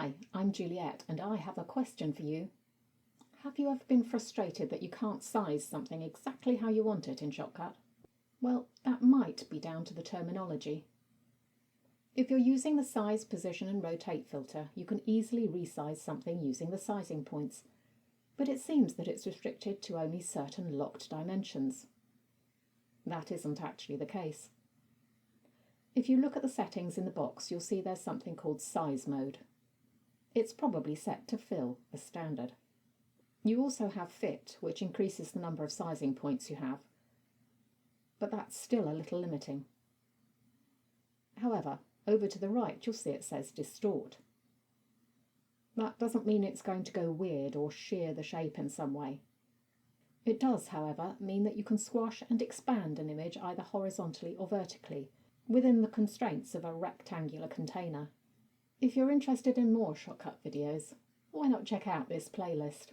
Hi, I'm Juliet, and I have a question for you. Have you ever been frustrated that you can't size something exactly how you want it in Shotcut? Well, that might be down to the terminology. If you're using the size, position, and rotate filter, you can easily resize something using the sizing points, but it seems that it's restricted to only certain locked dimensions. That isn't actually the case. If you look at the settings in the box, you'll see there's something called size mode. It's probably set to fill as standard. You also have fit, which increases the number of sizing points you have, but that's still a little limiting. However, over to the right you'll see it says distort. That doesn't mean it's going to go weird or shear the shape in some way. It does, however, mean that you can squash and expand an image either horizontally or vertically, within the constraints of a rectangular container. If you're interested in more Shotcut videos, why not check out this playlist?